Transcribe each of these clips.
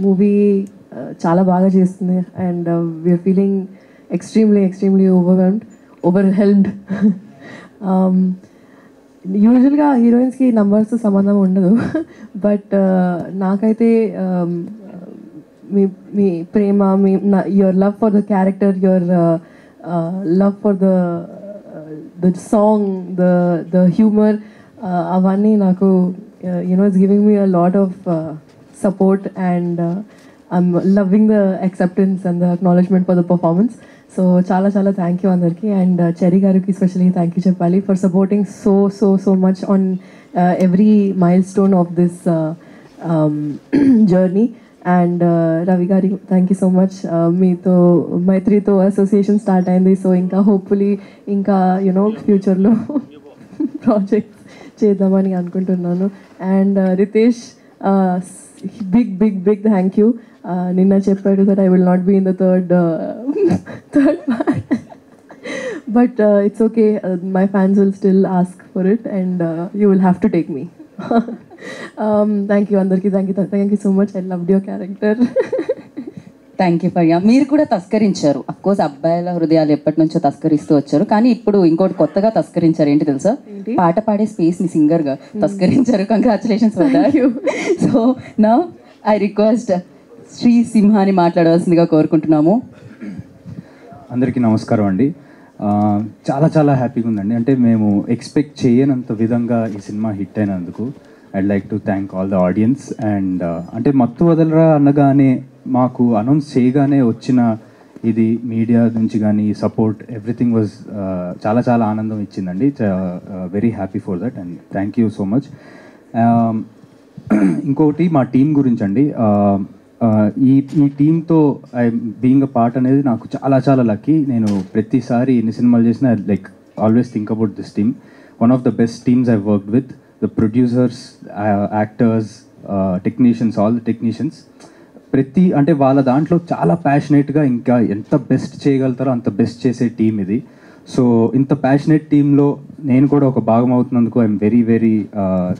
Movie చాలా బాగా చేస్తుంది and we're feeling extremely overwhelmed. యూజువల్గా హీరోయిన్స్కి నంబర్స్ సంబంధం ఉండదు, బట్ నాకైతే మీ ప్రేమ, your love for the character, your love for the song, the humour, అవన్నీ నాకు it's giving me a lot of support, and I'm loving the acceptance and the acknowledgement for the performance. So chala thank you andarki, and Cherry garuki especially thank you cheppali for supporting so much on every milestone of this journey. And Ravi gari, thank you so much. Meeto Maitri to association start ayindi, so inka hopefully inka future lo projects చేద్దామని అనుకుంటున్నాను. And Ritesh, big thank you. నిన్న చెప్పాడు that I will not be in the third part, but it's okay, my fans will still ask for it and you will have to take me. Thank you అందరికీ, thank you so much. I loved your character. Thank you ఫర్యా. మీరు కూడా తస్కరించారు. Of course అబ్బాయిల హృదయాలు ఎప్పటి నుంచో తస్కరిస్తూ వచ్చారు, కానీ ఇప్పుడు ఇంకోటి కొత్తగా తస్కరించారు. ఏంటి తెలుసా? పాట పాడే స్పేస్ ని సింగర్ గా తస్కరించారు. Congratulations for that. So now I request Shri సింహాని మాట్లాడవలసిందిగా కోరుకుంటున్నాము. అందరికీ నమస్కారం అండి. చాలా హ్యాపీగా ఉందండి. అంటే మేము ఎక్స్పెక్ట్ చేయనంత విధంగా ఈ సినిమా హిట్ అయినందుకు I'd like to thank all the audience. And అంటే మత్తు వదలరా అనగానే, మాకు అనౌన్స్ చేయగానే వచ్చిన ఇది మీడియా నుంచి కానీ సపోర్ట్, ఎవ్రీథింగ్ వాజ్ చాలా ఆనందం ఇచ్చిందండి. Very happy for that and thank you so much. ఇంకొకటి మా టీం గురించి అండి. ఈ టీంతో ఐ బీయింగ్ అ పార్ట్ అనేది నాకు చాలా లక్కీ. నేను ప్రతిసారి ఎన్ని సినిమాలు చేసినా like always think about this team. One of the best teams I worked with. The producers, actors, technicians, all the technicians, అంటే వాళ్ళ దాంట్లో చాలా ప్యాషనేట్గా ఇంకా ఎంత బెస్ట్ చేయగలుగుతారో అంత బెస్ట్ చేసే టీం ఇది. సో ఇంత ప్యాషనేట్ టీంలో నేను కూడా ఒక భాగం అవుతున్నందుకు ఐఎమ్ వెరీ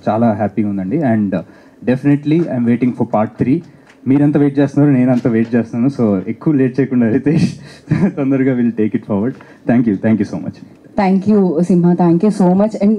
చాలా హ్యాపీగా ఉందండి. And definitely I'm waiting for part 3. మీరంతా వెయిట్ చేస్తున్నారు, నేను అంతా వెయిట్ చేస్తున్నాను. సో ఎక్కువ లేట్ చేయకుండా రితేష్ తొందరగా will take it forward. Thank you so much. Thank you Simha, thank you so much. And